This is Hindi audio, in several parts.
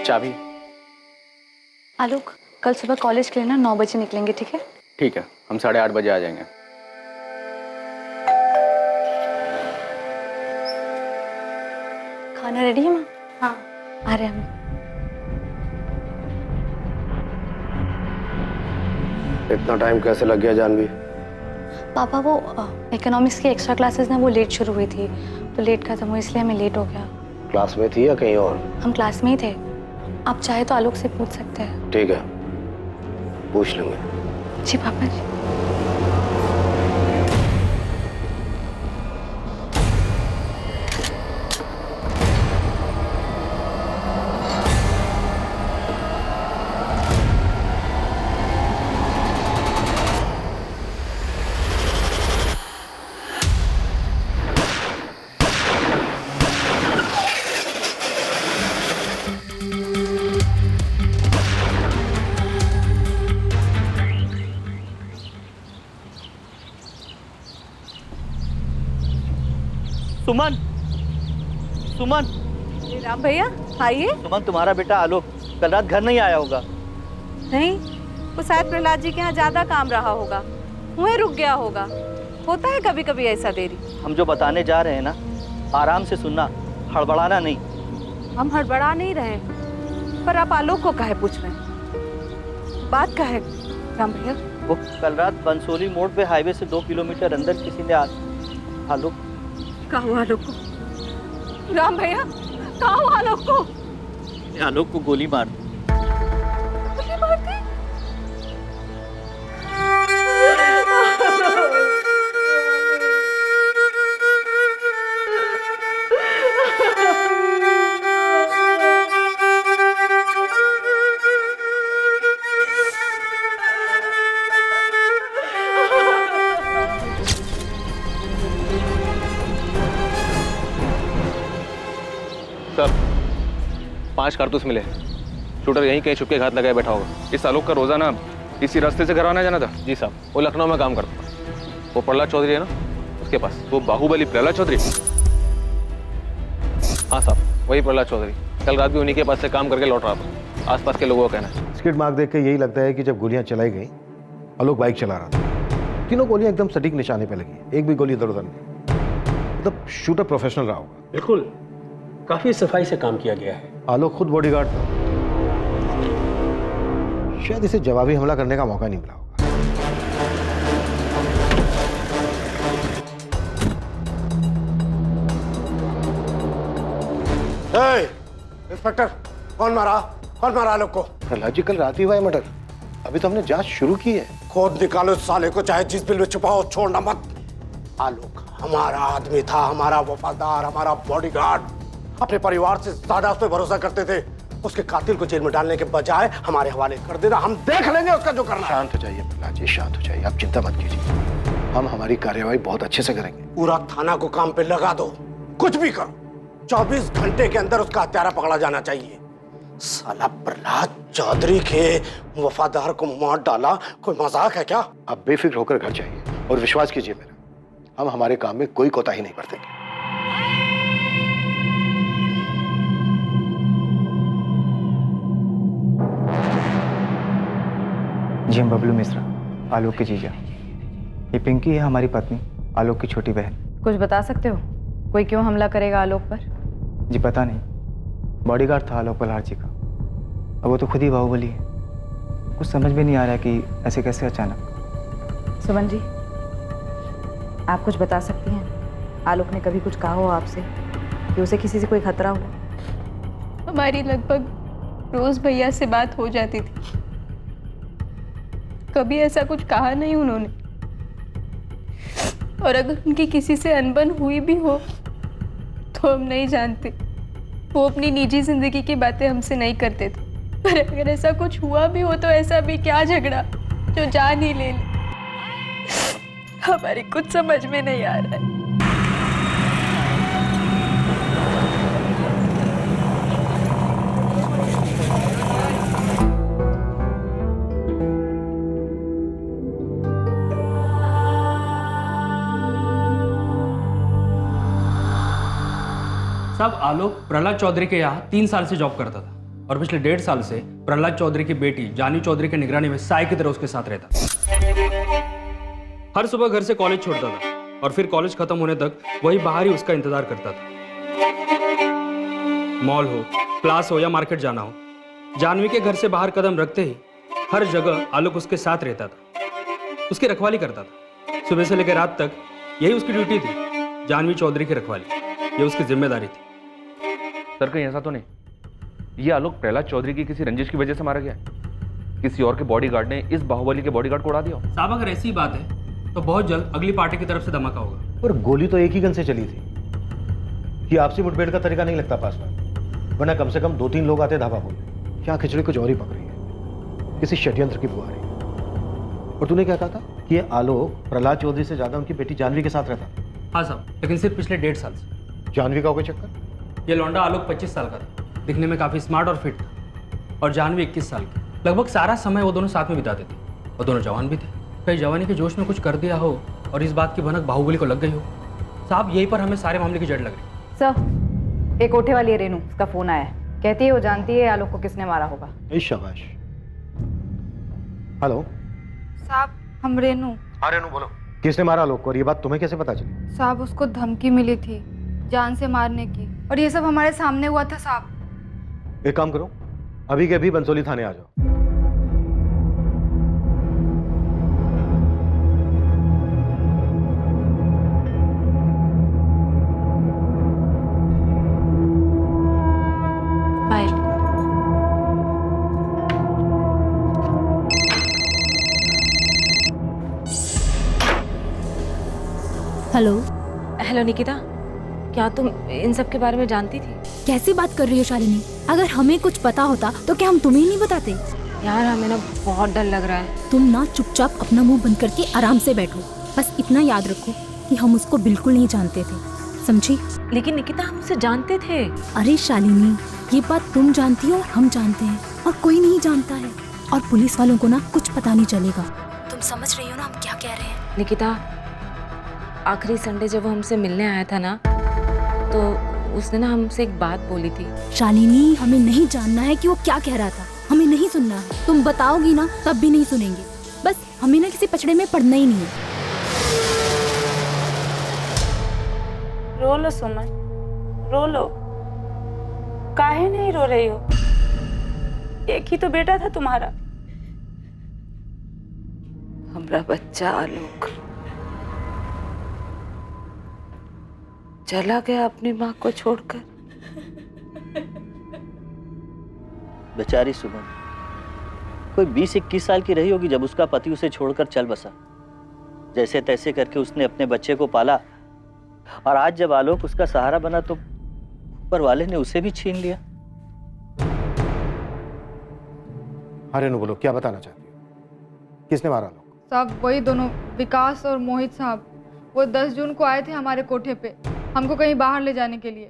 चाबी। आलोक, कल सुबह कॉलेज के लिए ना 9 बजे निकलेंगे, ठीक है? ठीक है, हम 8:30 बजे आ जाएंगे। खाना रेडी है माँ? हाँ, आ रहे हैं हम। इतना टाइम कैसे लग गया जानवी? पापा वो इकोनॉमिक्स की एक्स्ट्रा क्लासेस ना वो लेट शुरू हुई थी, तो लेट खत्म हुई इसलिए हमें लेट हो गया। क्लास में थी या कहीं और? हम क्लास में ही थे। आप चाहे तो आलोक से पूछ सकते हैं। ठीक है, पूछ लूंगे। जी पापा जी। सुमन, सुमन, राम भैया आइए। सुमन तुम्हारा बेटा आलोक कल रात घर नहीं आया होगा। नहीं, वो शायद प्रहलाद जी के यहाँ ज्यादा काम रहा होगा, वहीं रुक गया होगा। होता है कभी कभी ऐसा देरी। हम जो बताने जा रहे हैं ना, आराम से सुनना, हड़बड़ाना नहीं। हम हड़बड़ा नहीं रहे, पर आप आलोक को काहे पूछ रहे हैं? बात काहे राम भैया? वो कल रात बंसोली मोड़ पे हाईवे से 2 किलोमीटर अंदर किसी ने आलोक कहा हुआ आलोक को? राम भैया कहा हुआ आलोक को? आलोक को गोली मार दी। गोली मार दी? सर, 5 कारतूस मिले। शूटर यहीं कहीं छुपके घात लगाए बैठा होगा। इस आलोक का रोजाना इसी रास्ते से घर आना जाना था। जी साहब, वो लखनऊ में काम करता था। वो प्रहलाद चौधरी है ना, उसके पास। वो बाहुबली प्रहलाद चौधरी। हाँ साहब, वही प्रहलाद चौधरी। कल रात भी उन्हीं के पास से काम करके लौट रहा था। आसपास के लोगों का कहना है। स्किड मार्क देख के यही लगता है कि जब गोलियां चलाई गई, आलोक बाइक चला रहा था। तीनों गोलियां एकदम सटीक निशाने पे लगी, एक भी गोली इधर उधर नहीं। मतलब शूटर प्रोफेशनल रहा होगा। बिल्कुल, काफी सफाई से काम किया गया है। आलोक खुद बॉडीगार्ड था, शायद इसे जवाबी हमला करने का मौका नहीं मिला होगा। इंस्पेक्टर, कौन मारा आलोक को? प्रहलाद जी, कल रात ही हुआ है मर्डर। अभी तो हमने जांच शुरू की है। खोद निकालो इस साले को, चाहे जिस बिल में छुपाओ, छोड़ना मत। आलोक हमारा आदमी था, हमारा वफादार, हमारा बॉडीगार्ड। अपने परिवार से ज्यादा उस पर भरोसा करते थे। उसके कातिल को जेल में डालने के बजाय हमारे हवाले कर देना। हम देख लेंगे उसका जो करना। शांत हो जाइए प्रहलाद जी, शांत हो जाइए। आप चिंता मत कीजिए, हम हमारी कार्यवाही बहुत अच्छे से करेंगे। पूरा थाना को काम पे लगा दो, कुछ भी करो। 24 घंटे के अंदर उसका हत्यारा पकड़ा जाना चाहिए। साला प्रहलाद चौधरी के वफादार को मार डाला, कोई मजाक है क्या? आप बेफिक्र होकर घर जाइए और विश्वास कीजिए मेरा, हम हमारे काम में कोई कोताही नहीं बरतेंगे। जी, हम बबलू मिश्रा, आलोक की जीजा। ये पिंकी है हमारी पत्नी, आलोक की छोटी बहन। कुछ बता सकते हो, कोई क्यों हमला करेगा आलोक पर? जी पता नहीं, बॉडीगार्ड था आलोक प्रहलाद जी का। अब वो तो खुद ही बाहुबली है। कुछ समझ में नहीं आ रहा कि ऐसे कैसे अचानक। सुमन जी, आप कुछ बता सकती हैं? आलोक ने कभी कुछ कहा हो आपसे कि उसे किसी से कोई खतरा हो? हमारी लगभग रोज भैया से बात हो जाती थी, कभी ऐसा कुछ कहा नहीं उन्होंने। और अगर उनकी किसी से अनबन हुई भी हो तो हम नहीं जानते। वो अपनी निजी जिंदगी की बातें हमसे नहीं करते थे, पर अगर ऐसा कुछ हुआ भी हो तो ऐसा भी क्या झगड़ा जो जान ही ले ले। हमारी कुछ समझ में नहीं आ रहा है। साहब, आलोक प्रहलाद चौधरी के यहाँ 3 साल से जॉब करता था और पिछले 1.5 साल से प्रहलाद चौधरी की बेटी जानवी चौधरी की निगरानी में साय की तरह उसके साथ रहता था। हर सुबह घर से कॉलेज छोड़ता था और फिर कॉलेज खत्म होने तक वही बाहर ही उसका इंतजार करता था। मॉल हो, क्लास हो या मार्केट जाना हो, जानवी के घर से बाहर कदम रखते ही हर जगह आलोक उसके साथ रहता था, उसकी रखवाली करता था। सुबह से लेकर रात तक यही उसकी ड्यूटी थी, जानवी चौधरी की रखवाली, ये उसकी जिम्मेदारी थी। सर कहीं ऐसा तो नहीं ये आलोक प्रहलाद चौधरी की किसी रंजिश की वजह से मारा गया है? किसी और के बॉडीगार्ड ने इस बाहुबली के बॉडीगार्ड को उड़ा दिया हो? साहब, अगर ऐसी बात है तो बहुत जल्द अगली पार्टी की तरफ से धमाका होगा। पर गोली तो एक ही गन से चली थी। ये आपसी मुठभेड़ का तरीका नहीं लगता पासवान, वरना कम से कम 2-3 लोग आते धावा बोलते। क्या खिचड़ी कुछ और ही पक रही है, किसी षड्यंत्र की बुआ रही। और तूने क्या कहा था कि ये आलोक प्रहलाद चौधरी से ज्यादा उनकी बेटी जानवी के साथ रहता? हाँ साहब, लेकिन सिर्फ पिछले 1.5 साल से। जानवी का हो गया चक्कर? ये लौंडा आलोक 25 साल का था, दिखने में काफ़ी स्मार्ट और फिट था, और जानवी 21 साल की। लगभग सारा समय वो दोनों साथ में बिताते थे और दोनों जवान भी थे। कहीं जवानी के जोश में कुछ कर दिया हो और इस बात की भनक बाहुबली को लग गई हो। साहब, यही पर हमें सारे मामले की जड़ लग रही। सर, एक कोठे वाली है रेनू, उसका फोन आया है, कहती है वो जानती है आलोक को किसने मारा होगा। शाबाश। हेलो साहब, हम रेनू। हाँ रेनू बोलो। किसने मारा आलोक को और ये बात तुम्हें कैसे पता चली? साहब, उसको धमकी मिली थी जान से मारने की, और ये सब हमारे सामने हुआ था साहब। एक काम करो, अभी के अभी बंसोली थाने आ जाओ। बाय। हेलो। हेलो निकिता, क्या तुम इन सब के बारे में जानती थी? कैसी बात कर रही हो शालिनी? अगर हमें कुछ पता होता तो क्या हम तुम्हें नहीं बताते? यार, हमें ना बहुत डर लग रहा है। तुम ना चुपचाप अपना मुंह बंद करके आराम से बैठो। बस इतना याद रखो कि हम उसको बिल्कुल नहीं जानते थे, समझी? लेकिन निकिता, हम उसे जानते थे। अरे शालिनी, ये बात तुम जानती हो और हम जानते हैं, और कोई नहीं जानता है। और पुलिस वालों को ना कुछ पता नहीं चलेगा। तुम समझ रही हो ना हम क्या कह रहे हैं? निकिता, आखिरी संडे जब वो हमसे मिलने आया था ना, तो उसने ना हमसे एक बात बोली थी। शालिनी, हमें नहीं जानना है कि वो क्या कह रहा था, हमें नहीं सुनना है। तुम बताओगी ना तब भी नहीं सुनेंगे। बस हमें ना किसी पचड़े में पड़ना ही नहीं है। रो लो सुमन, रो लो। काहे नहीं रो रही हो? एक ही तो बेटा था तुम्हारा। हमारा बच्चा आलोक चला गया अपनी माँ को छोड़कर। बेचारी सुमन कोई 20-21 साल की रही होगी जब उसका पति उसे छोड़कर चल बसा। जैसे तैसे करके उसने अपने बच्चे को पाला, और आज जब आलोक उसका सहारा बना तो ऊपर वाले ने उसे भी छीन लिया। अरे नु बोलो, क्या बताना चाहती हो? किसने मारा आलोक? साहब, वही दोनों, विकास और मोहित साहब। वो 10 जून को आए थे हमारे कोठे पे, हमको कहीं बाहर ले जाने के लिए।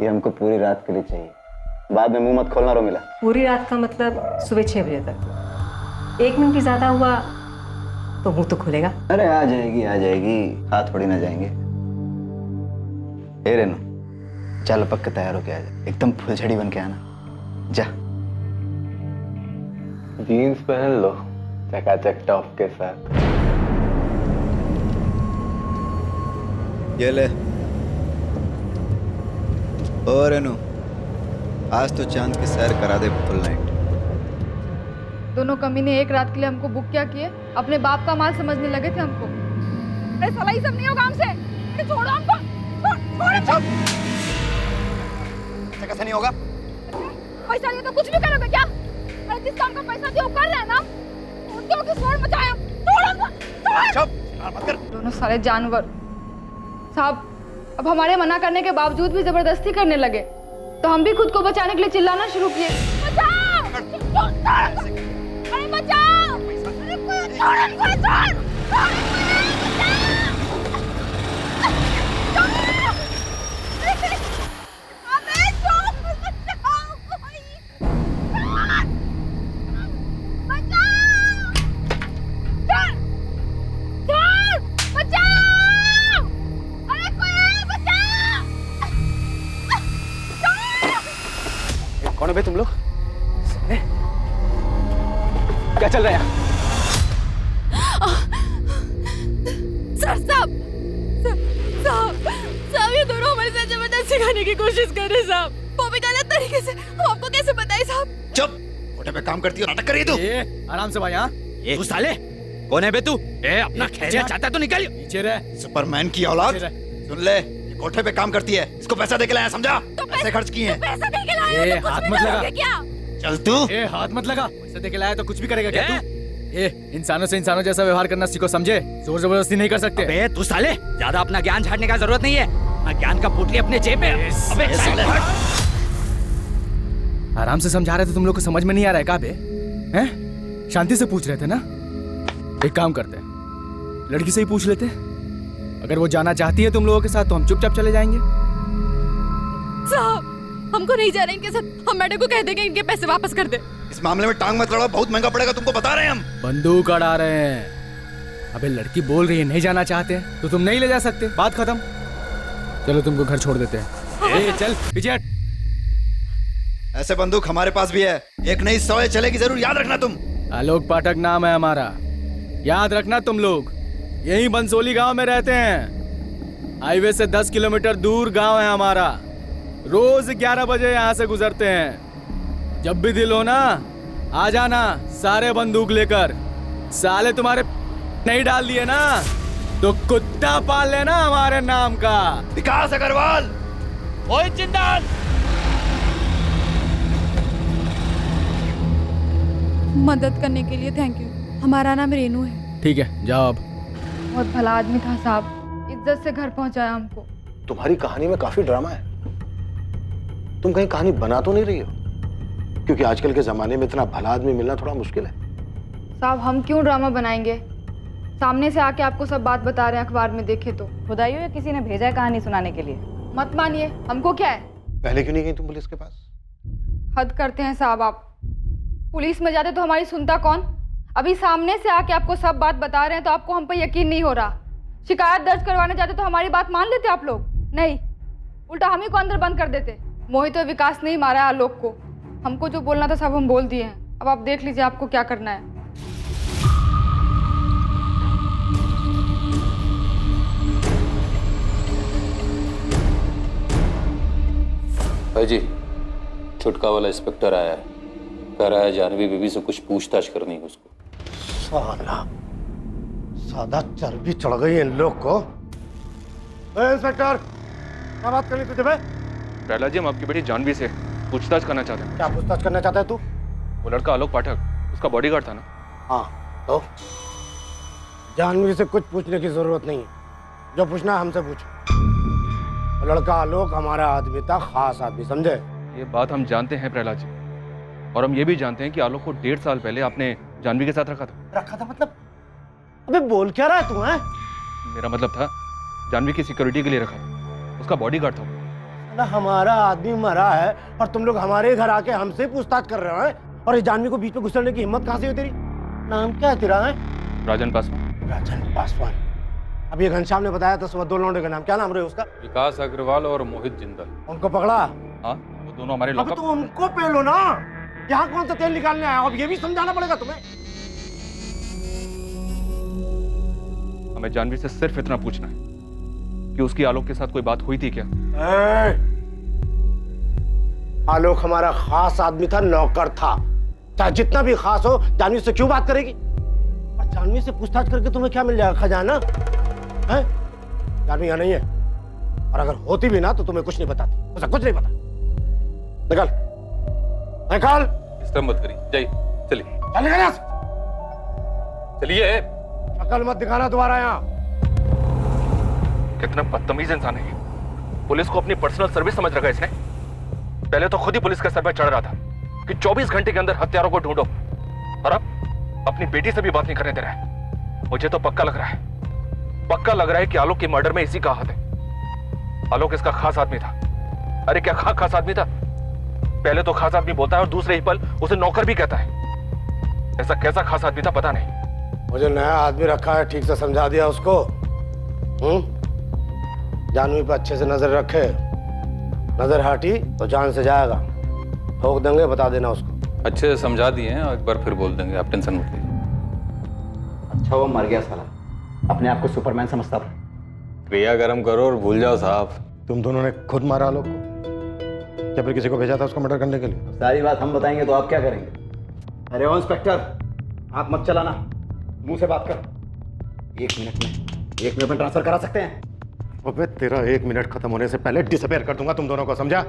ये हमको पूरी रात के लिए चाहिए, बाद में मुंह मत खोलना रोमिला। पूरी रात का मतलब सुबह 6 बजे तक। 1 मिनट भी ज्यादा हुआ तो मुंह तो खुलेगा। अरे आ जाएगी आ जाएगी, हाथ थोड़ी ना जाएंगे। ए रेनू, चल पक के तैयार होके आ जा, एकदम फुलझड़ी बन के आना। जा, जीन्स पहन लो चकाचक टॉप के साथ। ये ले। और रेनू, आज तो चांद की सैर करा दे फुल नाइट। दोनों कमीने एक रात के लिए हमको बुक क्या किए, अपने बाप का माल समझने लगे थे हमको। अरे साला, ये सब नहीं होगा हमसे। छोड़ो हमको, छोड़ो। कैसे नहीं होगा? पैसा दिया तो कुछ भी करोगे क्या? अरे जिस काम का पैसा दिया वो कर रहे हैं ना, उनके लोग शोर मचाया। दोनों सारे जानवर। साहब अब हमारे मना करने के बावजूद भी जबरदस्ती करने लगे, तो हम भी खुद को बचाने के लिए चिल्लाना शुरू किए। बचाओ! अरे बचाओ! अरे कोई छोड़! कौन है बे तुम लोग? क्या चल रहा है? साहब ये दोनों हमारे साथ जबरदस्ती करने की कोशिश कर रहे साहब। वो भी गलत तरीके से। हम आपको कैसे बताएं साहब? चुप, कोठे पे काम करती हो, नाटक कर रही है तू। आराम से भाई। हाँ तू साले कौन है बे तू? अपना खींचे चाहता तो निकल। पीछे रह। सुपरमैन की औलाद। सुन ले, कोठे पे काम करती है, इसको पैसा दे के लाया, समझा? पैसे खर्च किए हैं। पैसा दे के लाया तो हाथ मत लगा। क्या? चल तू। हाथ मत लगा। पैसे दे के लाया तो कुछ भी करेगा क्या तू? इंसानों से इंसानों जैसा व्यवहार करना सीखो, समझे? जोर जबरदस्ती नहीं कर सकते। अबे तू साले ज्यादा अपना ज्ञान झाड़ने का जरूरत नहीं है। अपना ज्ञान का पोटली अपने जेब में। अबे साले आराम से समझा रहे थे, तुम लोग को समझ में नहीं आ रहा है क्या बे? हैं? शांति से पूछ रहे थे ना? एक काम करते हैं, लड़की से ही पूछ लेते। अगर वो जाना चाहती है तुम लोगों के साथ तो हम चुपचाप चले जाएंगे। साहब हमको नहीं जाना इनके साथ। हम मैडम को कह देंगे इनके पैसे वापस कर दे। इस मामले में टांग मत लड़ाओ, बहुत महंगा पड़ेगा, तुमको बता रहे हैं हम। बंदूक अड़ा रहे हैं। अबे लड़की बोल रही है नहीं जाना चाहते तो तुम नहीं ले जा सकते, बात खत्म। चलो तुमको घर छोड़ देते हैं। चल पीछे हट। ऐसे बंदूक हमारे पास भी है, एक नहीं 100 चलेगी जरूर, याद रखना तुम। आलोक पाठक नाम है हमारा, याद रखना तुम लोग। यही बंसोली गांव में रहते हैं। हाईवे से 10 किलोमीटर दूर गांव है हमारा। रोज 11 बजे यहाँ से गुजरते हैं। जब भी दिल हो ना आ जाना, सारे बंदूक लेकर। साले तुम्हारे नहीं डाल दिए ना तो कुत्ता पाल लेना हमारे नाम का। विकास अग्रवाल। ओए जिंदाल। मदद करने के लिए थैंक यू। हमारा नाम रेनू है। ठीक है जाओ अब। बहुत भला आदमी था साहब, इज्जत से घर पहुंचाया हमको। तुम्हारी कहानी में काफी ड्रामा है। तुम कहीं कहानी बना तो नहीं रही हो? क्योंकि आजकल के जमाने में इतना भला आदमी मिलना थोड़ा मुश्किल है। साहब हम क्यों ड्रामा बनाएंगे? सामने से आके आपको सब बात बता रहे हैं, अखबार में देखे तो। खुदाइयो या किसी ने भेजा है कहानी सुनाने के लिए? मत मानिए, हमको क्या है। पहले क्यों नहीं गई तुम पुलिस के पास? हद करते हैं साहब आप। पुलिस में जाते तो हमारी सुनता कौन? अभी सामने से आके आपको सब बात बता रहे हैं तो आपको हम पर यकीन नहीं हो रहा। शिकायत दर्ज करवाने जाते तो हमारी बात मान लेते आप लोग? नहीं, उल्टा हम ही को अंदर बंद कर देते। मोहित और विकास नहीं मारा है आलोक को। हमको जो बोलना था सब हम बोल दिए हैं। अब आप देख लीजिए आपको क्या करना है। भाई जी, छुटका वाला इंस्पेक्टर आया है, कह रहा है जानवी बीबी से कुछ पूछताछ करनी है उसको। साला सादा चर्बी चढ़ गई है इन लोग को। इंस्पेक्टर, क्या बात करनी तुझे? प्रहलाद जी, हम आपकी बेटी जानवी से पूछताछ करना चाहते हैं। क्या पूछताछ करना चाहता है तू? वो लड़का आलोक पाठक, उसका बॉडीगार्ड था ना? हाँ, तो जानवी से कुछ पूछने की जरूरत नहीं है। जो पूछना है हमसे पूछो। वो लड़का आलोक हमारा आदमी था, खास आदमी, समझे? ये बात हम जानते हैं प्रहलाद जी, और हम ये भी जानते हैं कि आलोक को 1.5 साल पहले आपने जानवी के साथ रखा था। रखा था मतलब? अबे बोल क्या रहा है तू? हैं? मेरा मतलब था जानवी की सिक्योरिटी के लिए रखा था, उसका बॉडीगार्ड था। ना हमारा आदमी मरा है और तुम लोग हमारे घर आके हमसे पूछताछ कर रहे हो? और इस जानवी को बीच में घुसने की हिम्मत कहाँ से हुई तेरी? नाम क्या है तेरा? है राजन पासवान। राजन पासवान। अब ये घनश्याम ने बताया था सुबह 2 लौंडे का नाम, क्या नाम रहे उसका? विकास अग्रवाल और मोहित जिंदल। उनको पकड़ा? हाँ, वो दोनों हमारे अब लॉकअप। तो उनको पेलो ना। यहाँ कौन सा तेल निकालने आया? अब ये भी समझाना पड़ेगा तुम्हें। हमें जानवी से सिर्फ इतना पूछना है कि उसकी आलोक के साथ कोई बात हुई थी क्या? आलोक हमारा खास आदमी था, नौकर था। चाहे जितना भी खास हो, जानवी से क्यों बात करेगी? और जानवी से पूछताछ करके तुम्हें क्या मिल जाएगा? खजाना है? जानवी यहाँ नहीं है, और अगर होती भी ना तो तुम्हें कुछ नहीं बताती। उसे कुछ नहीं पता। निकल। निकाल। डिस्टर्ब मत करिए, जाइए, चलिए। चल निकल यहाँ से। चलिए। शक्ल मत दिखाना दोबारा यहाँ। कितना बदतमीज इंसान है ये। पुलिस को अपनी पर्सनल सर्विस समझ रखा है इसने। पहले तो खुद ही पुलिस के सर पे चढ़ रहा था कि 24 घंटे के अंदर हत्यारों को ढूंढो, और अब अपनी बेटी से भी बात नहीं करने दे रहा है। मुझे तो पक्का लग रहा है कि आलोक के मर्डर में इसी का हाथ है। आलोक इसका खास आदमी था। अरे क्या खास आदमी था? पहले तो खास आदमी बोलता है और दूसरे ही पल उसे नौकर भी कहता है। ऐसा कैसा खास आदमी था पता नहीं। मुझे नया आदमी रखा है, ठीक से समझा दिया उसको। जानवी पे अच्छे से नजर रखे, नजर हटी तो जान से जाएगा। ठोक देंगे, बता देना उसको। अच्छे से समझा दिए हैं, एक बार फिर बोल देंगे, आप टेंशन मत लीजिए। अच्छा वो मर गया साला, अपने आप को सुपरमैन समझता था। क्रिया कर्म करो और भूल जाओ साहब। तुम दोनों ने खुद मारा आलोक को, या फिर किसी को भेजा था उसको मर्डर करने के लिए? सारी बात हम बताएंगे तो आप क्या करेंगे? अरे ओ इंस्पेक्टर, आंख मत चलाना, मुंह से बात कर। 1 मिनट में ट्रांसफर करा सकते हैं। अबे तेरा 1 मिनट खत्म होने से पहले डिसअपेयर कर दूंगा तुम दोनों को, समझा?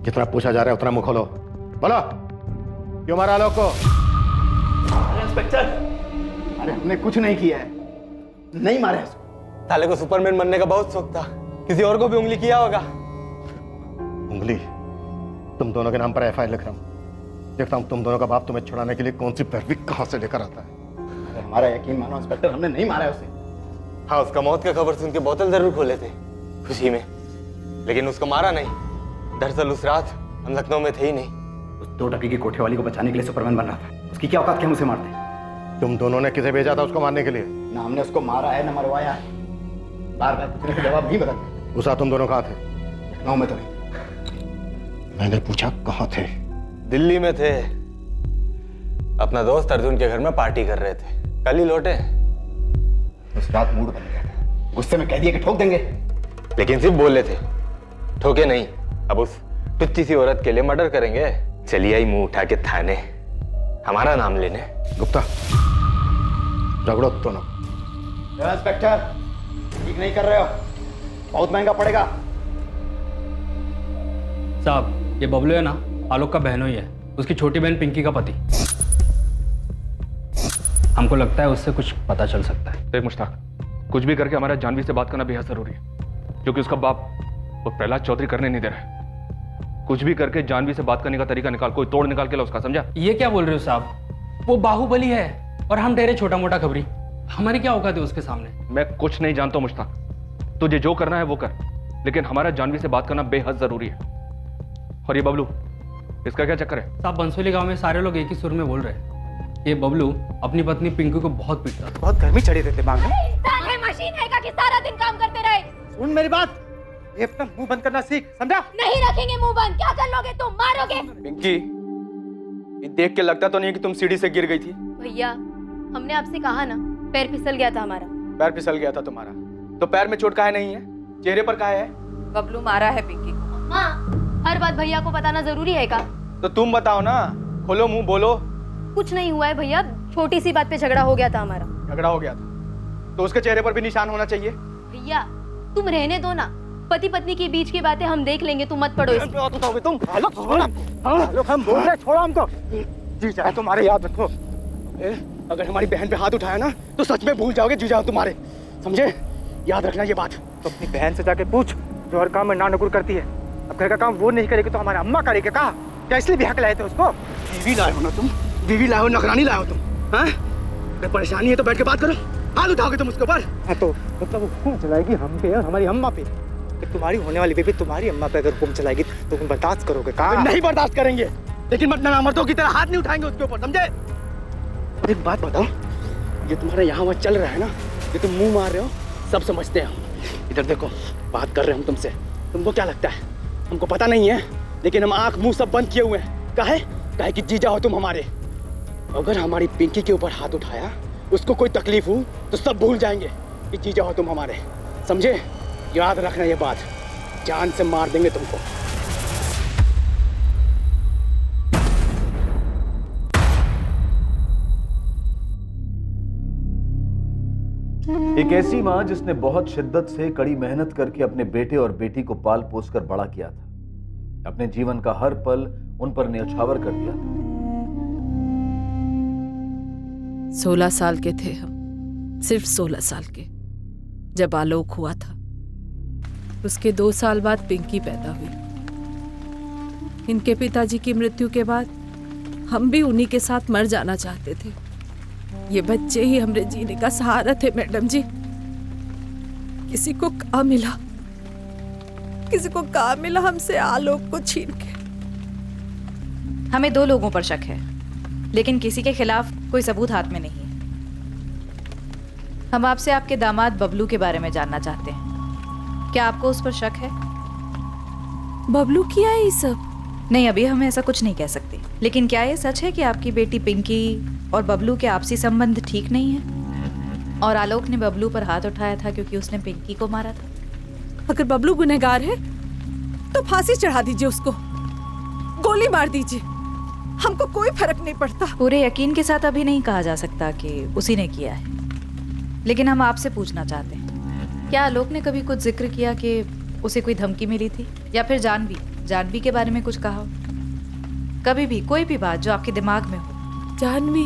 जितना पूछा जा रहा है उतना मुंह खोलो। बोलो, क्यों मारा आलोक को? अरे इंस्पेक्टर, अरे हमने कुछ नहीं किया है, नहीं मारे उसको। साले को सुपरमैन बनने का बहुत शौक था, किसी और को भी उंगली किया होगा। उंगली? तुम दोनों के नाम पर एफआईआर लिख रहा हूँ। देखता हूँ तुम दोनों का बाप तुम्हें छुड़ाने के लिए कौन सी पैरवी कहाँ से लेकर आता है। अरे हमारा यकीन मानो इंस्पेक्टर, हमने नहीं मारा है उसे। हाँ, उसका मौत की खबर सुन के बोतल जरूर खोले थे खुशी में, लेकिन उसको मारा नहीं। दरअसल उस रात हम लखनऊ में थे ही नहीं। उस 2 टके की कोठे वाली को बचाने के लिए सुपरमैन बन रहा था। उसकी क्या औकात कि हम उसे मारते? तुम दोनों ने किसे भेजा था उसको मारने के लिए? ना हमने उसको मारा है ना मरवाया है। बार बार पूछने के जवाब नहीं बदलते। उस रात तुम दोनों कहाँ थे? लखनऊ में तो नहीं। मैंने पूछा कहाँ थे? दिल्ली में थे, अपना दोस्त अर्जुन के घर में पार्टी कर रहे थे, कल ही लौटे। उस रात मूड बन गया था, गुस्से में कह दिया कि ठोक देंगे, लेकिन सिर्फ बोले थे, ठोके नहीं। अब उस टुच्ची सी औरत के लिए मर्डर करेंगे? चलिए आई मुंह उठा के थाने, हमारा नाम लेने। गुप्ता, झगड़ो दोनों। इंस्पेक्टर, ठीक नहीं कर रहे हो, बहुत महंगा पड़ेगा। साहब, ये बबलू है ना, आलोक का बहनोई है, उसकी छोटी बहन पिंकी का पति। हमको लगता है उससे कुछ पता चल सकता है। देख मुश्ताक, कुछ भी करके हमारा जानवी से बात करना बेहद जरूरी है, क्योंकि उसका बाप वो प्रहलाद चौधरी करने नहीं दे रहा है। कुछ भी करके जानवी से बात करने का तरीका निकाल, कोई तोड़ निकाल के ला उसका, समझा? ये क्या बोल रहे हो साहब? वो बाहुबली है और हम ठहरे छोटा मोटा खबरी। हमारी क्या औकात है उसके सामने? मैं कुछ नहीं जानता हूं मुश्ताक, तुझे जो करना है वो कर, लेकिन हमारा जानवी से बात करना बेहद जरूरी है। और ये बबलू, इसका क्या चक्कर है? साहब, बंसोली गांव में सारे लोग एक ही सुर में बोल रहे हैं, ये बबलू अपनी पत्नी पिंकू को बहुत पीटता था। बहुत गर्मी चढ़ी रहती दिमाग में। इंसान है, मशीन है कि सारा दिन काम करते रहे। सुन मेरी बात, ये अपना मुंह बंद करना सीख, समझा? नहीं रखेंगे मुंह बंद। क्या कर लोगे तुम? मारोगे? पिंकी, ये देख के लगता तो नहीं कि तुम सीढ़ी से गिर गई थी। भैया, हमने आपसे कहा ना, पैर फिसल गया था हमारा। पैर फिसल गया था तुम्हारा, तो पैर में चोट काहे नहीं है, चेहरे पर काहे है? बबलू मारा है पिंकी को। माँ, हर बात भैया को बताना जरूरी है का? तो तुम बताओ ना, खोलो मुंह, बोलो। कुछ नहीं हुआ है भैया, छोटी सी बात पे झगड़ा हो गया था हमारा। झगड़ा हो गया था तो उसके चेहरे पर भी निशान होना चाहिए। भैया तुम रहने दो ना, पति पत्नी के बीच की बातें हम देख लेंगे, तुम मत पड़ो इसमें। तुम हम बोल रहे, छोड़ो हमको। जीजा है तुम्हारे, याद रखो। अगर हमारी बहन पे हाथ उठाया ना तो सच में भूल जाओगे जीजा तुम्हारे, समझे? याद रखना ये बात। तो अपनी बहन से जाके पूछ, जो हर काम में नानुकुर करती है। अब घर का काम वो नहीं करेगी तो हमारी अम्मा करेगी। कहा क्या इसलिए भी हक लाए थे उसको? बीवी लाए हो ना तुम, बीवी लाए हो, नौकरानी लाए हो तुम। हाँ, अगर परेशानी है तो बैठ के बात करो। हाथ उठाओगे तुम उसके ऊपर? हाँ, तो मतलब वो हुक्म चलाएगी हम पे और हमारी अम्मा पे। तुम्हारी होने वाली बेबी तुम्हारी अम्मा पे अगर हुक्म चलाएगी तो तुम बर्दाश्त करोगे? कहा नहीं बर्दाश्त करेंगे, लेकिन मतलब मर्दों की तरह हाथ नहीं उठाएंगे उसके ऊपर, समझे? एक बात बताओ, ये तुम्हारा यहाँ वहाँ चल रहा है ना, ये तुम मुंह मार रहे हो, सब समझते हैं। इधर देखो, बात कर रहे हैं हम तुमसे। तुमको क्या लगता है हमको पता नहीं है? लेकिन हम आंख मुंह सब बंद किए हुए हैं। काहे कि जीजा हो तुम हमारे। अगर हमारी पिंकी के ऊपर हाथ उठाया, उसको कोई तकलीफ हो तो सब भूल जाएंगे कि जीजा हो तुम हमारे, समझे? याद रखना ये बात, जान से मार देंगे तुमको। एक ऐसी माँ जिसने बहुत शिद्दत से कड़ी मेहनत करके अपने बेटे और बेटी को पाल पोस कर बड़ा किया था, अपने जीवन का हर पल उन पर न्यौछावर कर दिया था। 16 साल के थे हम, सिर्फ 16 साल के, जब आलोक हुआ था। उसके 2 साल बाद पिंकी पैदा हुई। इनके पिताजी की मृत्यु के बाद हम भी उन्हीं के साथ मर जाना चाहते थे। ये बच्चे ही हमारे जीने का सहारा थे मैडम जी। किसी को कहाँ मिला हमसे आलोक को छीन के। हमें 2 लोगों पर शक है, लेकिन किसी के खिलाफ कोई सबूत हाथ में नहीं है। हम आपसे आपके दामाद बबलू के बारे में जानना चाहते हैं। क्या आपको उस पर शक है? बबलू किया है ये सब? नहीं, अभी हम ऐसा कुछ नहीं कह सकते। लेकिन क्या ये सच है कि आपकी बेटी पिंकी और बबलू के आपसी संबंध ठीक नहीं है और आलोक ने बबलू पर हाथ उठाया था क्योंकि उसने पिंकी को मारा था? अगर बबलू गुनहगार है तो फांसी चढ़ा दीजिए उसको, गोली मार दीजिए, हमको कोई फर्क नहीं पड़ता। पूरे यकीन के साथ अभी नहीं कहा जा सकता कि उसी ने किया है, लेकिन हम आपसे पूछना चाहते हैं, क्या आलोक ने कभी कुछ जिक्र किया कि उसे कोई धमकी मिली थी, या फिर जानवी के बारे में कुछ कहा हो? कभी भी कोई भी बात जो आपके दिमाग में हो। जानवी,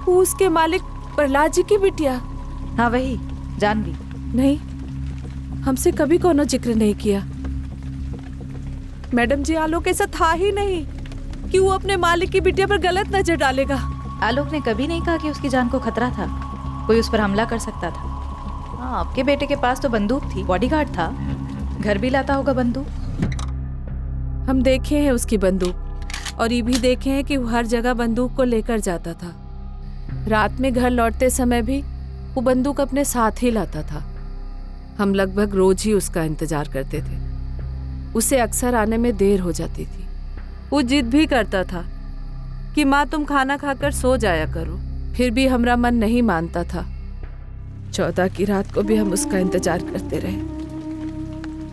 वो उसके मालिक प्रहलाद जी की बिटिया? हाँ वही जानवी। नहीं, हमसे कभी कोनो जिक्र नहीं किया मैडम जी। आलोक ऐसा था ही नहीं कि वो अपने मालिक की बिटिया पर गलत नजर डालेगा। आलोक ने कभी नहीं कहा कि उसकी जान को खतरा था, कोई उस पर हमला कर सकता था। हाँ, आपके बेटे के पास तो बंदूक थी, बॉडीगार्ड था, घर भी लाता होगा बंदूक। हम देखे हैं उसकी बंदूक, और ये भी देखे हैं कि वो हर जगह बंदूक को लेकर जाता था। रात में घर लौटते समय भी वो बंदूक अपने साथ ही लाता था। हम लगभग रोज ही उसका इंतजार करते थे। उसे अक्सर आने में देर हो जाती थी। वो जिद भी करता था कि माँ तुम खाना खाकर सो जाया करो, फिर भी हमारा मन नहीं मानता था। 14 की रात को भी हम उसका इंतजार करते रहे।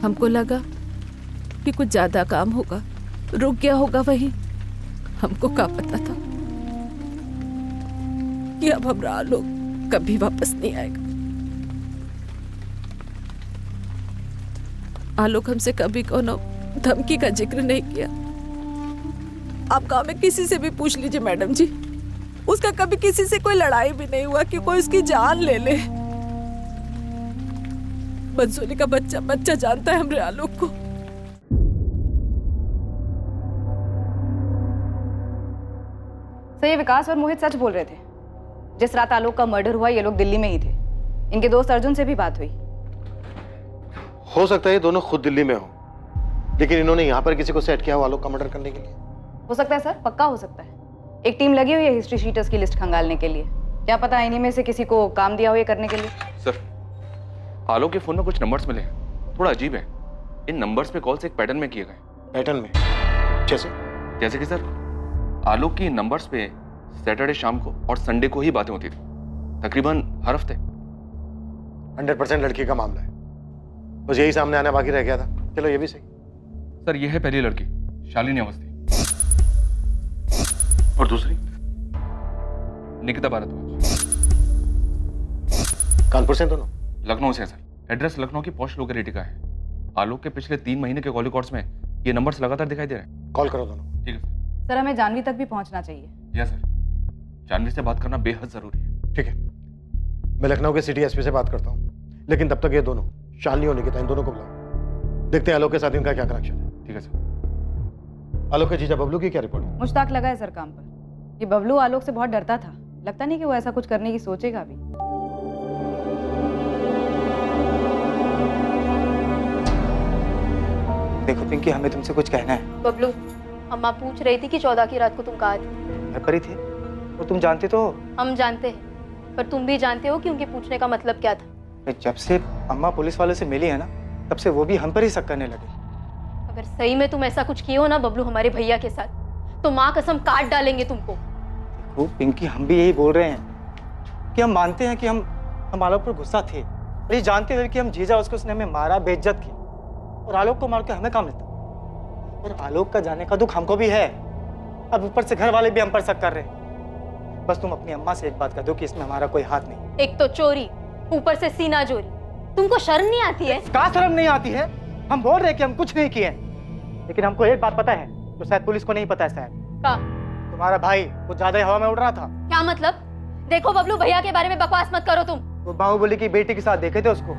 हमको लगा कि कुछ ज्यादा काम होगा, रुक गया होगा वहीं। हमको क्या पता था कि अब हमारा आलोक कभी वापस नहीं आएगा। आलोक हमसे कभी कोनो धमकी का जिक्र नहीं किया। आप गांव में किसी से भी पूछ लीजिए मैडम जी, उसका कभी किसी से कोई लड़ाई भी नहीं हुआ कि कोई उसकी जान ले ले। बंसोली का बच्चा जानता है हमरे आलोक को। तो ये विकास और मोहित सच बोल रहे थे। जिस रात आलोक का मर्डर हुआ ये लोग दिल्ली में ही थे। इनके दोस्त अर्जुन से भी बात हुई। हो सकता है ये दोनों खुद दिल्ली में हो, लेकिन इन्होंने यहाँ पर किसी को सेट किया हो आलोक का मर्डर करने के लिए। हो सकता है सर, पक्का हो सकता है। एक टीम लगी हुई है हिस्ट्री शीटर्स की लिस्ट खंगालने के लिए। क्या पता इन्हीं में से किसी को काम दिया हो ये करने के लिए। सर, आलोक के फोन में कुछ नंबर्स मिले, थोड़ा अजीब है। इन नंबर्स पे कॉल्स एक पैटर्न में किए गए। पैटर्न में? जैसे कि सर, आलोक की नंबर्स पे सैटरडे शाम को और संडे को ही बातें होती थी, तकरीबन हर हफ्ते। 100% लड़की का मामला है, बस यही सामने आना बाकी रह गया था। चलो ये भी सही। सर, ये है पहली लड़की शालिनी अवस्थी, और दूसरी निकिता भारद्वाज। कानपुर से दोनों? लखनऊ से सर। एड्रेस लखनऊ की पॉश लोकेलिटी का है। आलोक के पिछले 3 महीने के कॉल रिकॉर्ड्स में ये नंबर्स लगातार दिखाई दे रहे हैं। कॉल करो दोनों। ठीक है सर, हमें जानवी तक भी पहुंचना चाहिए। यस सर, जानवी से बात करना बेहद जरूरी है। ठीक है, मैं लखनऊ के सिटी एसपी से बात करता हूँ, लेकिन तब तक ये दोनों शालिनी और निकिता इन दोनों को बुलाओ, देखते हैं आलोक के साथ इनका क्या कनेक्शन है। ठीक है सर। आलोक के जीजा बबलू की क्या रिपोर्ट है? मुश्ताक लगा है सर काम पर। ये बबलू आलोक से बहुत डरता था, लगता नहीं कि वो ऐसा कुछ करने की सोचेगा अभी। देखो पिंकी, हमें तुमसे कुछ कहना है। बबलू, अम्मा पूछ रही थी कि 14 की रात को तुम कहाँ थे। घर पर ही थे, और तुम जानते तो हो। हम जानते हैं, पर तुम भी जानते हो कि उनके पूछने का मतलब क्या था। जब से अम्मा पुलिस वालों से मिली है ना, तब से वो भी हम पर ही शक करने लगे। अगर सही में तुम ऐसा कुछ किए हो ना बबलू हमारे भैया के साथ, तो माँ कसम काट डालेंगे तुमको। देखो पिंकी, हम भी यही बोल रहे हैं कि हम मानते हैं कि हम आलोक पर गुस्सा थे, और ये जानते हुए कि हम जीजा उसने हमें मारा, बेइज्जत की, और आलोक को मार के हमें काम मिलता। और आलोक का जाने का दुख हमको भी है। अब ऊपर से घर वाले भी हम पर शक कर रहे हैं। बस तुम अपनी अम्मा से एक बात कह दो कि इसमें हमारा कोई हाथ नहीं। एक तो चोरी, ऊपर से सीना चोरी। तुमको शर्म नहीं आती है? क्या शर्म नहीं आती है? हम बोल रहे हैं कि हम कुछ नहीं किए, लेकिन हमको एक बात पता है तो शायद पुलिस को नहीं पता है शायद। का? तुम्हारा भाई कुछ ज्यादा ही हवा में उड़ रहा था। क्या मतलब? देखो बबलू, भैया के बारे में बकवास मत करो तुम। वो बाहुबली की बेटी के साथ देखे थे उसको।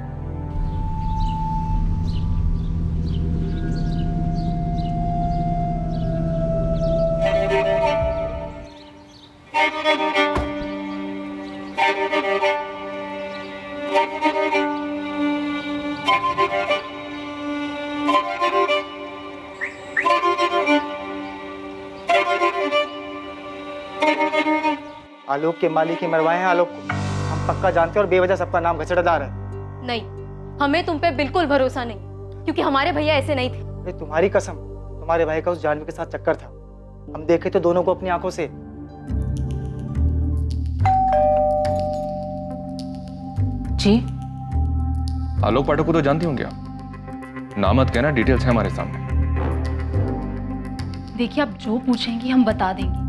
आलोक के मालिक ही मरवाए हैं आलोक को। हम पक्का जानते हैं और बेवजह सबका नाम घचड़दार है। नहीं, हमें तुम पे बिल्कुल भरोसा नहीं, क्योंकि हमारे भैया ऐसे नहीं थे। अरे तुम्हारी कसम, तुम्हारे भाई का उस जानवी के साथ चक्कर था। हम देखे थे दोनों को अपनी आंखों से। जी? आलोक पाठक को तो जानती होंगे आप। नाम मत कहना, डिटेल्स है हमारे सामने। देखिए, आप जो पूछेंगी हम बता देंगे,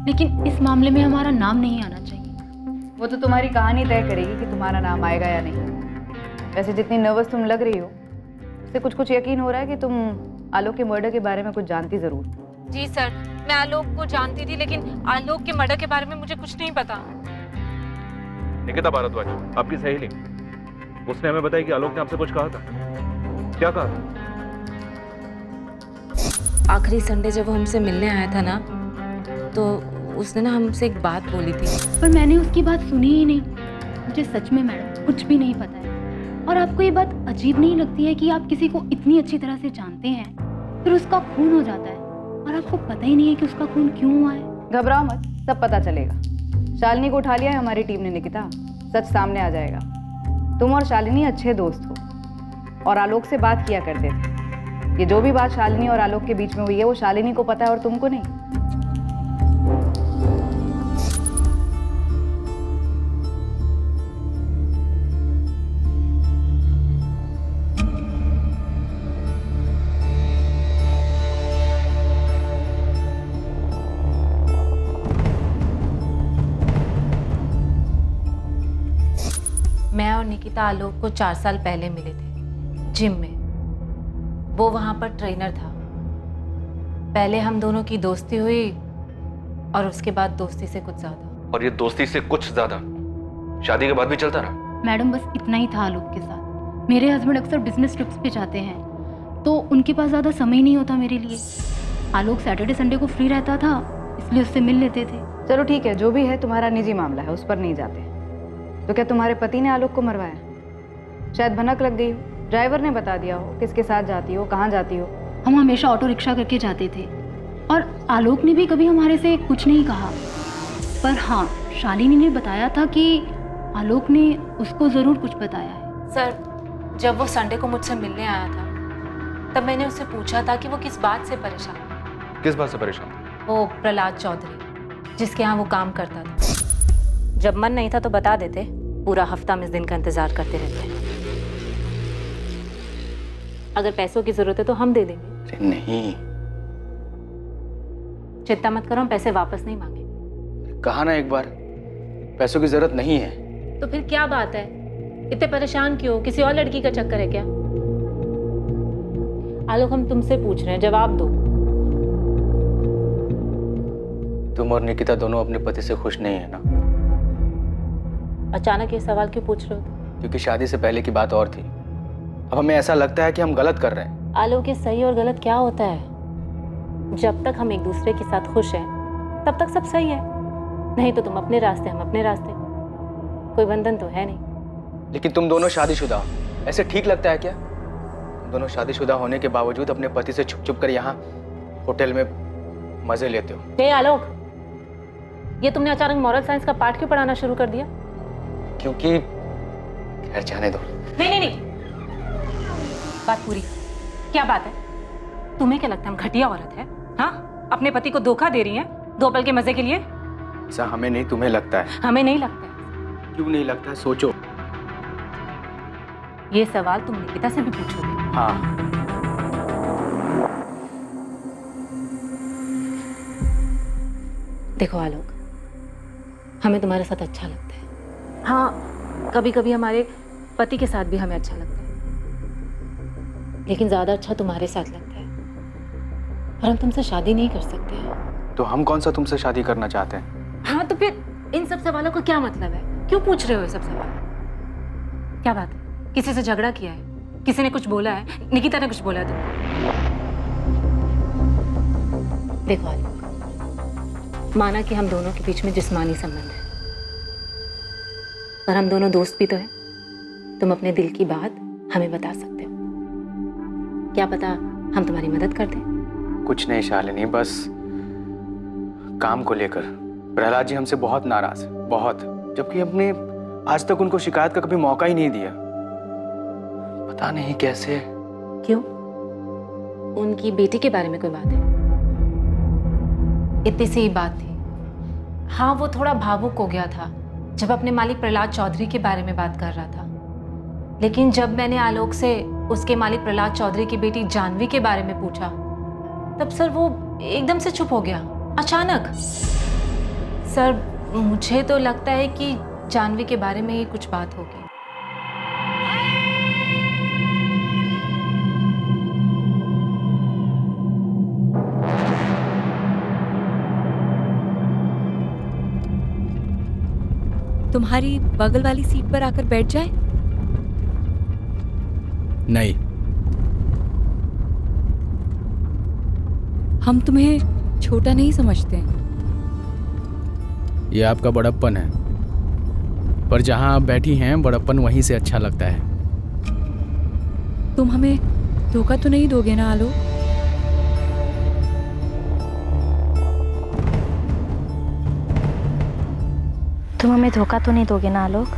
लेकिन इस मामले में हमारा नाम नहीं आना चाहिए। वो तो तुम्हारी कहानी तय करेगी कि तुम्हारा नाम आएगा या नहीं। वैसे जितनी नर्वस तुम लग रही हो, उससे कुछ कुछ यकीन हो रहा है कि तुम आलोक के मर्डर के बारे में कुछ जानती जरूर। जी सर, मैं आलोक को जानती थी, लेकिन आलोक के मर्डर के बारे में मुझे कुछ नहीं पता। निकिता भारद्वाज, आपकी सहेली, उसने हमें बताया कि आलोक ने आपसे कुछ कहा था। क्या कहा था? आखिरी संडे जब वो हमसे मिलने आया था ना, तो उसने ना हमसे एक बात बोली थी। पर मैंने उसकी बात सुनी ही नहीं। मुझे सच में मैडम कुछ भी नहीं पता है। और आपको ये बात अजीब नहीं लगती है कि आप किसी को इतनी अच्छी तरह से जानते हैं, फिर उसका खून हो जाता है और आपको पता ही नहीं है कि उसका खून क्यों हुआ है? घबराओ मत, सब पता चलेगा। शालिनी को उठा लिया है हमारी टीम ने निकिता, सच सामने आ जाएगा। तुम और शालिनी अच्छे दोस्त हो और आलोक से बात किया करते थे। ये जो भी बात शालिनी और आलोक के बीच में हुई है, वो शालिनी को पता है और तुमको नहीं। मैं और निकिता आलोक को 4 साल पहले मिले थे जिम में। वो वहां पर ट्रेनर था। पहले हम दोनों की दोस्ती हुई और उसके बाद दोस्ती से कुछ ज्यादा। और ये दोस्ती से कुछ ज्यादा शादी के बाद भी चलता रहा? मैडम बस इतना ही था आलोक के साथ। मेरे हस्बैंड अक्सर बिजनेस ट्रिप्स पे जाते हैं, तो उनके पास ज़्यादा समय नहीं होता मेरे लिए। आलोक सैटरडे संडे को फ्री रहता था, इसलिए उससे मिल लेते थे। चलो ठीक है, जो भी है तुम्हारा निजी मामला है, उस पर नहीं जाते। तो क्या तुम्हारे पति ने आलोक को मरवाया? शायद भनक लग गई हो, ड्राइवर ने बता दिया हो किसके साथ जाती हो, कहाँ जाती हो। हम हमेशा ऑटो रिक्शा करके जाते थे और आलोक ने भी कभी हमारे से कुछ नहीं कहा। पर हाँ, शालिनी ने बताया था कि आलोक ने उसको ज़रूर कुछ बताया है। सर, जब वो संडे को मुझसे मिलने आया था, तब मैंने उससे पूछा था कि वो किस बात से परेशान है। किस बात से परेशान? वो प्रहलाद चौधरी, जिसके यहाँ वो काम करता था। जब मन नहीं था तो बता देते, पूरा हफ्ता हम इस दिन का इंतजार करते रहते हैं। अगर पैसों की जरूरत है तो हम दे देंगे। अरे नहीं, चिंता मत करो, हम पैसे वापस नहीं मांगे। कहा ना एक बार, पैसों की जरूरत नहीं है। तो फिर क्या बात है, इतने परेशान क्यों? किसी और लड़की का चक्कर है क्या? आलोक, हम तुमसे पूछ रहे हैं, जवाब दो। तुम और निकिता दोनों अपने पति से खुश नहीं है ना? अचानक ये सवाल क्यों पूछ रहे हो? क्योंकि शादी से पहले की बात और थी। अब हमें ऐसा लगता है कि हम गलत कर रहे हैं। आलोक, ये सही और गलत क्या होता है? जब तक हम एक दूसरे के साथ खुश हैं, तब तक सब सही है। नहीं तो तुम अपने रास्ते, हम अपने रास्ते। कोई बंधन तो है नहीं। लेकिन तुम दोनों शादीशुदा हो, ऐसे ठीक लगता है क्या? तुम दोनों शादीशुदा होने के बावजूद अपने पति से छुप छुप कर यहाँ होटल में मजे लेते हो। हे आलोक, ये तुमने अचानक मॉरल साइंस का पाठ क्यों पढ़ाना शुरू कर दिया? क्योंकि खैर, जाने दो। नहीं नहीं नहीं, बात पूरी। क्या बात है? तुम्हें क्या लगता है हम घटिया औरत है? हाँ, अपने पति को धोखा दे रही हैं 2 पल के मजे के लिए? ऐसा हमें नहीं, तुम्हें लगता है। हमें नहीं लगता है। क्यों नहीं लगता है? सोचो। ये सवाल तुम निकिता से भी पूछोगे? हाँ। देखो आलोक, हमें तुम्हारे साथ अच्छा लगता है। हाँ, कभी कभी हमारे पति के साथ भी हमें अच्छा लगता है, लेकिन ज्यादा अच्छा तुम्हारे साथ लगता है। पर हम तुमसे शादी नहीं कर सकते हैं। तो हम कौन सा तुमसे शादी करना चाहते हैं? हाँ तो फिर इन सब सवालों का क्या मतलब है? क्यों पूछ रहे हो ये सब सवाल? क्या बात है? किसी से झगड़ा किया है? किसी ने कुछ बोला है? निकिता ने कुछ बोला है तुमको? देखो आलोक, माना कि हम दोनों के बीच में जिस्मानी संबंध है, पर हम दोनों दोस्त भी तो हैं। तुम अपने दिल की बात हमें बता सकते हो। क्या पता हम तुम्हारी मदद कर दें। कुछ नहीं शालिनी, बस काम को लेकर प्रहलाद जी हमसे बहुत नाराज है, बहुत, जबकि हमने आज तक उनको शिकायत का कभी मौका ही नहीं दिया। पता नहीं कैसे। क्यों? उनकी बेटी के बारे में कोई बात है? इतनी सी ही बात थी। हाँ, वो थोड़ा भावुक हो गया था जब अपने मालिक प्रहलाद चौधरी के बारे में बात कर रहा था, लेकिन जब मैंने आलोक से उसके मालिक प्रहलाद चौधरी की बेटी जानवी के बारे में पूछा, तब सर वो एकदम से चुप हो गया, अचानक। सर, मुझे तो लगता है कि जानवी के बारे में ही कुछ बात होगी। तुम्हारी बगल वाली सीट पर आकर बैठ जाए? नहीं। हम तुम्हें छोटा नहीं समझते। ये आपका बड़प्पन है, पर जहां आप बैठी हैं बड़प्पन वहीं से अच्छा लगता है। तुम हमें धोखा तो नहीं दोगे ना आलोक? तुम हमें धोखा तो नहीं दोगे ना आलोक?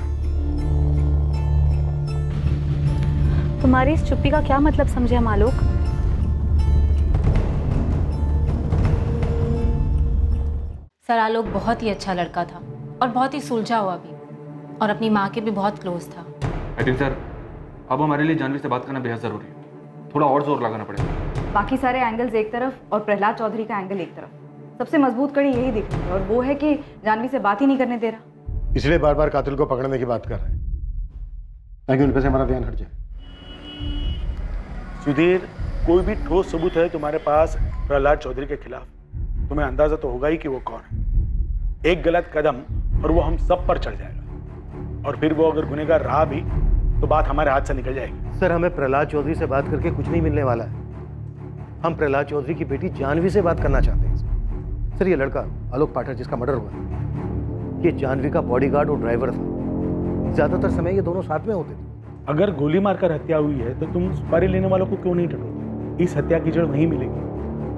तुम्हारी इस चुप्पी का क्या मतलब समझे हम आलोक? सर, आलोक बहुत ही अच्छा लड़का था और बहुत ही सुलझा हुआ भी, और अपनी माँ के भी बहुत क्लोज था। आई थिंक सर, अब हमारे लिए जानवी से बात करना बेहद जरूरी है। थोड़ा और जोर लगाना पड़ेगा। बाकी सारे एंगल्स एक तरफ और प्रहलाद चौधरी का एंगल एक तरफ। सबसे मजबूत कड़ी यही दिख रही है, और वो है कि जानवी से बात ही नहीं करने दे रहा, इसलिए बार बार कातिल को पकड़ने की बात कर रहे हैं ताकि उन पे से हमारा ध्यान हट जाए। सुधीर, कोई भी ठोस सबूत है तुम्हारे पास प्रहलाद चौधरी के खिलाफ, तुम्हें अंदाजा तो होगा ही कि वो कौन है। एक गलत कदम और वो हम सब पर चढ़ जाएगा, और फिर वो अगर गुनहगार रहा भी तो बात हमारे हाथ से निकल जाएगी। सर, हमें प्रहलाद चौधरी से बात करके कुछ नहीं मिलने वाला है। हम प्रहलाद चौधरी की बेटी जानवी से बात करना चाहते हैं। सर, ये लड़का आलोक पाठक जिसका मर्डर हुआ, ये जानवी का बॉडीगार्ड और ड्राइवर था। ज्यादातर समय ये दोनों साथ में होते थे। अगर गोली मारकर हत्या हुई है तो तुम सुपारी लेने वालों को क्यों नहीं टटोलते? इस हत्या की जड़ वहीं मिलेगी।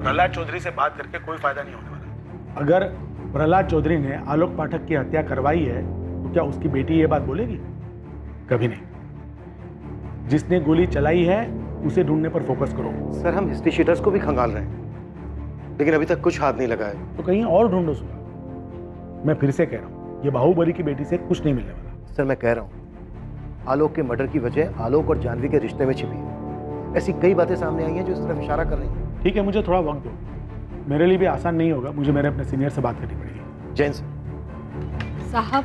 प्रहलाद चौधरी से बात करके कोई फायदा नहीं होने वाला। अगर प्रहलाद चौधरी ने आलोक पाठक की हत्या करवाई है तो क्या उसकी बेटी ये बात बोलेगी? कभी नहीं। जिसने गोली चलाई है उसे ढूंढने पर फोकस करो। सर, हम हिस्ट्री शीटर्स को भी खंगाल रहे हैं, लेकिन अभी तक कुछ हाथ नहीं लगा है। तो कहीं और ढूंढो सुना। मैं फिर से कह रहा हूँ, ये बाहुबली की बेटी से कुछ नहीं मिलने वाला। सर, मैं कह रहा हूँ, आलोक के मर्डर की वजह आलोक और जानवी के रिश्ते में छिपी है। ऐसी कई बातें सामने आई हैं जो इस तरफ इशारा कर रही हैं। ठीक है, मुझे थोड़ा वक्त दो। मेरे लिए भी आसान नहीं होगा, मुझे मेरे अपने सीनियर से बात करनी पड़ेगी। जैन सर। साहब,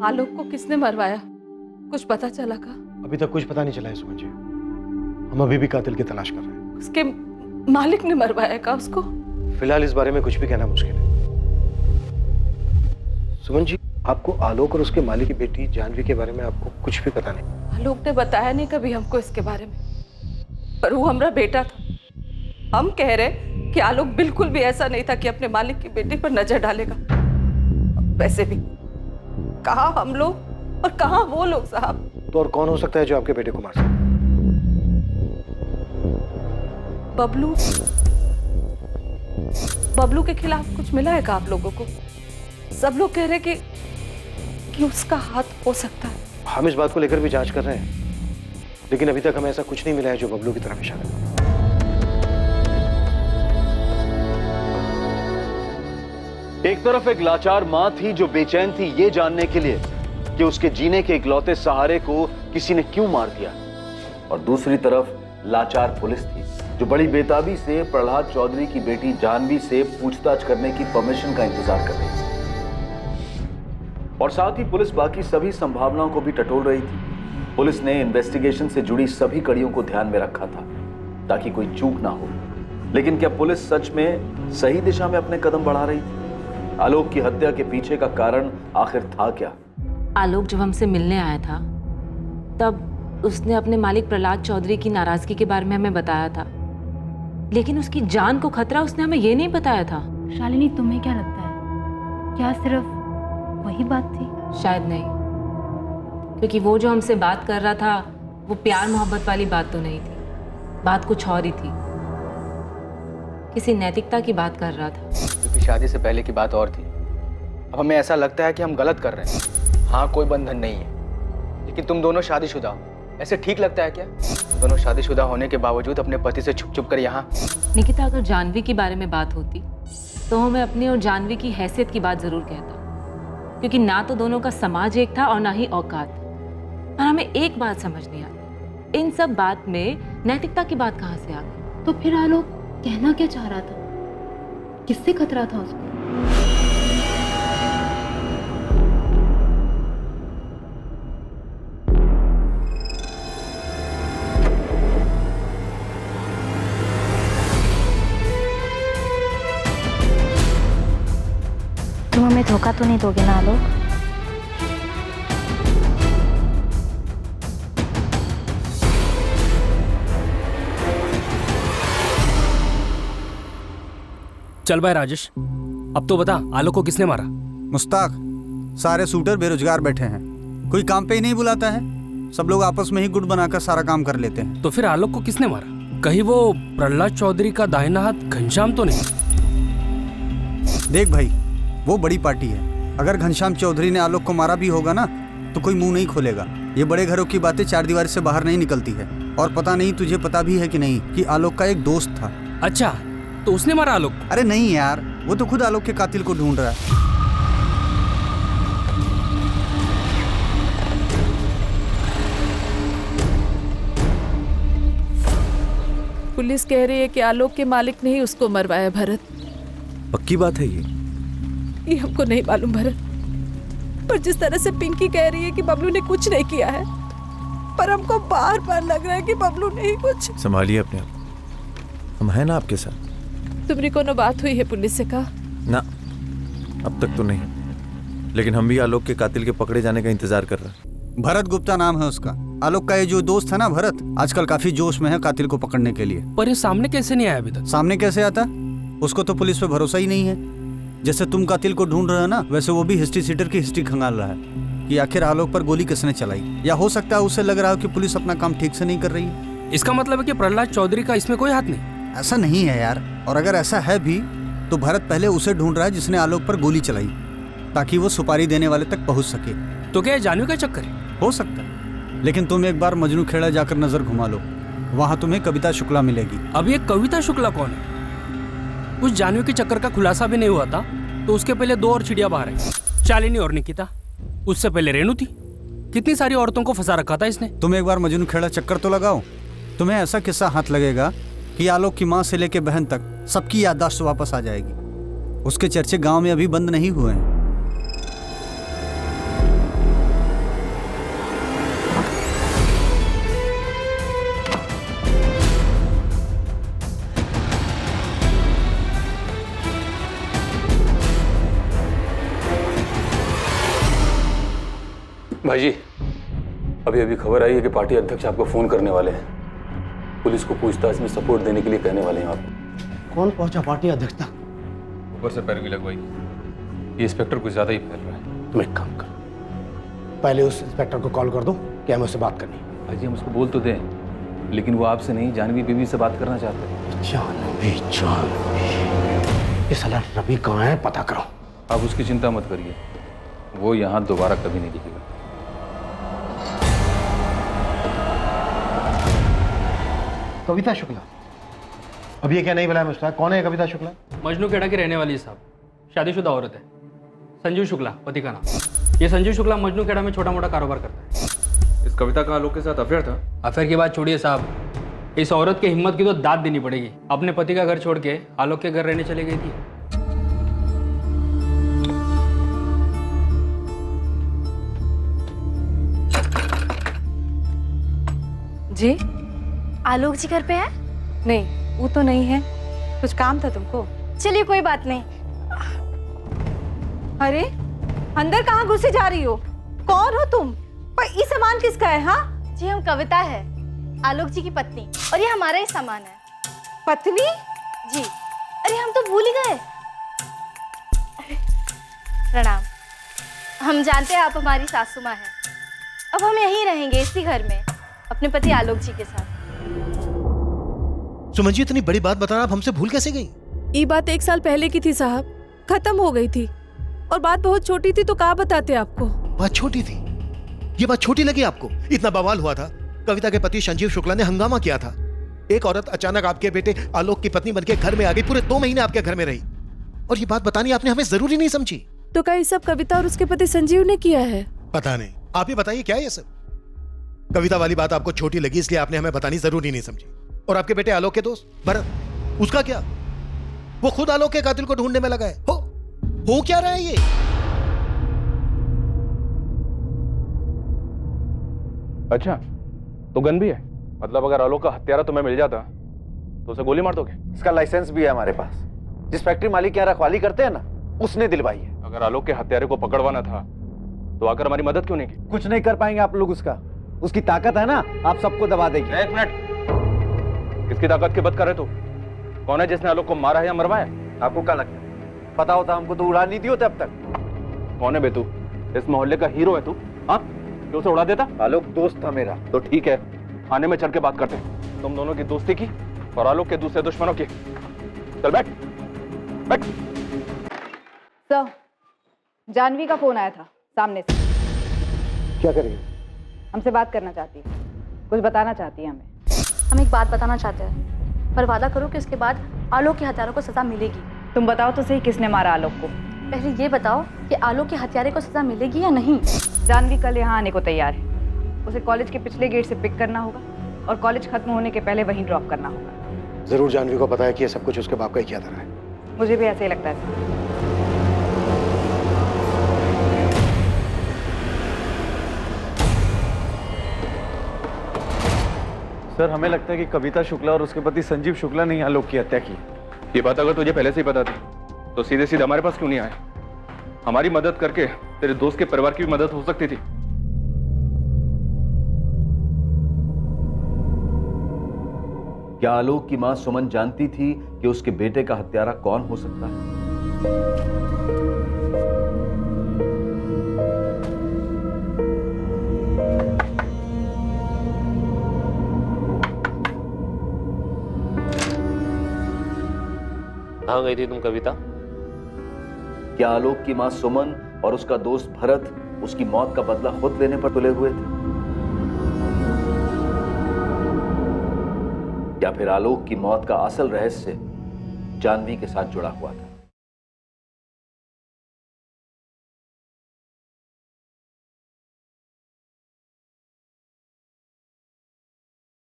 आलोक को किसने मरवाया? कुछ पता चला का? अभी तक कुछ पता नहीं चला है सुमन जी। हम अभी भी कातिल की तलाश कर रहे हैं। उसके मालिक ने मरवाया का उसको? फिलहाल इस बारे में कुछ भी कहना मुश्किल है। सुमन जी, आपको आलोक और उसके मालिक की बेटी जानवी के बारे में आपको कुछ भी पता नहीं? आलोक ने बताया नहीं कभी हमको इसके बारे में, पर वो हमारा बेटा था। हम कह रहे कि आलोक बिल्कुल भी ऐसा नहीं था कि अपने मालिक की बेटी पर नजर डालेगा। वैसे भी कहाँ हम लोग और कहाँ वो लोग साहब। तो और कौन हो सकता है जो आपके बेटे को मार सकता है? बबलू। बबलू के खिलाफ कुछ मिला है क्या आप लोगों को? सब लोग कह रहे कि उसका हाथ हो सकता है। हम इस बात को लेकर भी जांच कर रहे हैं, लेकिन अभी तक हमें ऐसा कुछ नहीं मिला है जो बबलू की तरफ इशारा करे। एक तरफ एक लाचार मां थी जो बेचैन थी ये जानने के लिए कि उसके जीने के इकलौते सहारे को किसी ने क्यों मार दिया, और दूसरी तरफ लाचार पुलिस थी जो बड़ी बेताबी से प्रहलाद चौधरी की बेटी जानवी से पूछताछ करने की परमिशन का इंतजार कर रही थी। और साथ ही पुलिस बाकी सभी संभावनाओं को भी टटोल रही थी। पुलिस ने इन्वेस्टिगेशन से जुड़ी सभी कड़ियों को ध्यान में रखा था ताकि कोई चूक ना हो लेकिन क्या पुलिस सच में सही दिशा में अपने कदम बढ़ा रही थी? आलोक की हत्या के पीछे का कारण आखिर था क्या? आलोक जब हमसे मिलने आया था तब उसने अपने मालिक प्रहलाद चौधरी की नाराजगी के बारे में हमें बताया था, लेकिन उसकी जान को खतरा उसने हमें ये नहीं बताया था। शालिनी, तुम्हें क्या लगता है, क्या सिर्फ वही बात थी? शायद नहीं, क्योंकि वो जो हमसे बात कर रहा था वो प्यार मोहब्बत वाली बात तो नहीं थी, बात कुछ और ही थी। किसी नैतिकता की बात कर रहा था। क्योंकि शादी से पहले की बात और थी। अब हमें ऐसा लगता है कि हम गलत कर रहे हैं। हाँ, कोई बंधन नहीं है, लेकिन तुम दोनों शादीशुदा हो, ऐसे ठीक लगता है क्या? तुम दोनों शादीशुदा होने के बावजूद अपने पति से छुप छुप कर यहाँ। निकिता, अगर जानवी के बारे में बात होती तो हमें अपनी और जानवी की हैसियत की बात जरूर कहता, क्योंकि ना तो दोनों का समाज एक था और ना ही औकात। और हमें एक बात समझ नहीं आती, इन सब बात में नैतिकता की बात कहाँ से आ गई? तो फिर आलोक कहना क्या चाह रहा था? किससे खतरा था उसको? तुम हमें धोखा तो नहीं दोगे ना आलोक? चल भाई राजेश, अब तो बता, आलोक को किसने मारा? मुस्ताक, सारे शूटर बेरोजगार बैठे हैं, कोई काम पे ही नहीं बुलाता है, सब लोग आपस में ही गुट बनाकर सारा काम कर लेते हैं। तो फिर आलोक को किसने मारा? कहीं वो प्रहलाद चौधरी का दाहिना हाथ घनश्याम तो नहीं? देख भाई, वो बड़ी पार्टी है, अगर घनश्याम चौधरी ने आलोक को मारा भी होगा ना तो कोई मुंह नहीं खोलेगा। ये बड़े घरों की बातें चार दीवार से बाहर नहीं निकलती है। और पता नहीं तुझे पता भी है कि नहीं कि आलोक का एक दोस्त था। अच्छा, तो उसने मारा आलोक? अरे नहीं यार, वो तो खुद आलोक के कातिल को ढूंढ रहा है। पुलिस कह रही है कि आलोक के मालिक ने ही उसको मरवाया। भरत, पक्की बात है ये हमको नहीं मालूम भरत, पर जिस तरह से पिंकी कह रही है कि बबलू ने कुछ नहीं किया है, पर हमको बार बार लग रहा है कि बबलू ने ही कुछ। संभालिए अपने आप, हम हैं ना आपके साथ। तुमने कोनो बात हुई है पुलिस से कहा? ना, अब तक तो नहीं, लेकिन हम भी आलोक के कातिल के पकड़े जाने का इंतजार कर रहे हैं। भरत गुप्ता नाम है उसका। आलोक का ये जो दोस्त है ना भरत, आजकल काफी जोश में है कातिल को पकड़ने के लिए। पर ये सामने कैसे नहीं आया अभी तक? सामने कैसे आता? उसको तो पुलिस पे भरोसा ही नहीं है। जैसे तुम कातिल को ढूंढ रहे हो ना, वैसे वो भी हिस्ट्री सीटर की हिस्ट्री खंगाल रहा है कि आखिर आलोक पर गोली किसने चलाई। या हो सकता है उसे लग रहा हो कि पुलिस अपना काम ठीक से नहीं कर रही है। इसका मतलब है कि प्रहलाद चौधरी का इसमें कोई हाथ नहीं? ऐसा नहीं है यार, और अगर ऐसा है भी तो भरत पहले उसे ढूंढ रहा है जिसने आलोक पर गोली चलाई, ताकि वो सुपारी देने वाले तक पहुंच सके। तो क्या जानवी का चक्कर है? हो सकता है, लेकिन तुम एक बार मजनू खेड़ा जाकर नजर घुमा लो, वहां तुम्हें कविता शुक्ला मिलेगी। अब ये कविता शुक्ला कौन है? उस जानवी के चक्कर का खुलासा भी नहीं हुआ था तो उसके पहले दो और चिड़िया बाहर आई, शालिनी और निकिता। उससे पहले रेणु थी। कितनी सारी औरतों को फंसा रखा था इसने। तुम एक बार मजनू खेड़ा चक्कर तो लगाओ, तुम्हें ऐसा किस्सा हाथ लगेगा कि आलोक की माँ से लेके बहन तक सबकी याददाश्त वापस आ जाएगी। उसके चर्चे गांव में अभी बंद नहीं हुए हैं। भाई जी, अभी अभी खबर आई है कि पार्टी अध्यक्ष आपको फोन करने वाले हैं। पुलिस को पूछताछ में सपोर्ट देने के लिए कहने वाले हैं आपको। कौन पहुंचा पार्टी अध्यक्ष तक? ऊपर से पैरवी लगवाई। ये इंस्पेक्टर कुछ ज्यादा ही फैल रहा है। तुम एक काम कर, पहले उस इंस्पेक्टर को कॉल कर दो कि हमें उससे बात करनी है। भाई जी, हम उसको बोल तो दें, लेकिन वो आपसे नहीं जानवी बीबी से बात करना चाहते हैं। जानवी, ये साला रवि कहाँ है, पता करो। आप उसकी चिंता मत करिए, वो यहाँ दोबारा कभी नहीं दिखेगा। कविता शुक्ला? अब ये क्या नहीं बुलाया मुझे? कौन है कविता शुक्ला? मजनू खेड़ा की रहने वाली है साहब, शादीशुदा औरत है। संजीव शुक्ला पति का नाम। ये संजीव शुक्ला मजनू खेड़ा में छोटा मोटा कारोबार करता है। इस कविता का आलोक के साथ अफेयर था? अफेयर की बात छोड़िए साहब, इस औरत की हिम्मत की तो दाद देनी पड़ेगी। अपने पति का घर छोड़ के आलोक के घर रहने चली गई थी। जी, आलोक जी घर पे है? नहीं, वो तो नहीं है, कुछ काम था तुमको? चलिए कोई बात नहीं। अरे अंदर कहाँ घुसे जा रही हो? कौन हो तुम? पर ये सामान किसका है? हाँ जी हम कविता है, आलोक जी की पत्नी, और ये हमारा ही सामान है। पत्नी? जी। अरे हम तो भूल ही गए। प्रणाम। हम जानते हैं आप हमारी सासू माँ हैं। अब हम यहीं रहेंगे इसी घर में अपने पति आलोक जी के साथ। सुमन जी इतनी बड़ी बात बताना आप हमसे भूल कैसे गई? ये बात 1 साल पहले की थी साहब, खत्म हो गई थी। और बात बहुत छोटी थी तो कहाँ बताते आपको। बात छोटी थी? ये बात छोटी लगी आपको? इतना बवाल हुआ था, कविता के पति संजीव शुक्ला ने हंगामा किया था। एक औरत अचानक आपके बेटे आलोक की पत्नी बनके घर में आ गई, पूरे 2 महीने आपके घर में रही, और ये बात बतानी आपने हमें जरूरी नहीं समझी? तो क्या ये सब कविता और उसके पति संजीव ने किया है? पता नहीं, आप ही बताइए क्या ये सब? कविता वाली बात आपको छोटी लगी इसलिए आपने हमें बतानी जरूरी नहीं समझी। और आपके बेटे आलोक के दोस्त भरत, उसका क्या? वो खुद आलोक के कातिल को ढूंढने में लगा है। हो क्या रहा है ये? अच्छा, तो गन भी है? मतलब अगर आलोक का हत्यारा तुम्हें मिल जाता तो उसे गोली मार दोगे? इसका लाइसेंस भी है हमारे पास। जिस फैक्ट्री मालिक के यहाँ रखवाली करते हैं ना, उसने दिलवाई है। अगर आलोक के हत्यारे को पकड़वाना था तो आकर हमारी मदद क्यों नहीं की? कुछ नहीं कर पाएंगे आप लोग उसका। उसकी ताकत है ना, आप सबको दबा देगी। 1 मिनट, किसकी ताकत की बात कर रहे तू? कौन है जिसने आलोक को मारा है या मरवाया? आपको क्या लगता है? पता होता हमको तो उड़ा नहीं दी होते अब तक। कौन है बे तू? इस मोहल्ले का हीरो है तू? हाँ, क्यों उसे उड़ा देता? आलोक दोस्त था मेरा। तो ठीक है, आने में चढ़ के बात करते हैं। तुम दोनों की दोस्ती की और आलोक के दूसरे दुश्मनों की। चल बैठ बैठ। सर, जानवी का फोन आया था सामने से। क्या करेंगे? हमसे बात करना चाहती है, कुछ बताना चाहती है हमें। हम एक बात बताना चाहते हैं, पर वादा करो कि इसके बाद आलोक के हत्यारों को सजा मिलेगी। तुम बताओ तो सही, किसने मारा आलोक को? पहले ये बताओ कि आलोक के हत्यारे को सजा मिलेगी या नहीं। जानवी कल यहाँ आने को तैयार है। उसे कॉलेज के पिछले गेट से पिक करना होगा और कॉलेज खत्म होने के पहले वहीं ड्रॉप करना होगा। जरूर जानवी को पता है कि ये सब कुछ उसके बाप का ही किया था। मुझे भी ऐसे ही लगता है। सर, हमें लगता है कि कविता शुक्ला और उसके पति संजीव शुक्ला ने आलोक की हत्या की। ये बात अगर तुझे पहले से ही पता थी तो सीधे सीधे हमारे पास क्यों नहीं आए? हमारी मदद करके तेरे दोस्त के परिवार की भी मदद हो सकती थी। क्या आलोक की मां सुमन जानती थी कि उसके बेटे का हत्यारा कौन हो सकता है? कहाँ गई थी तुम कविता? क्या आलोक की मां सुमन और उसका दोस्त भरत उसकी मौत का बदला खुद लेने पर तुले हुए थे? या फिर आलोक की मौत का असल रहस्य जानवी के साथ जुड़ा हुआ था?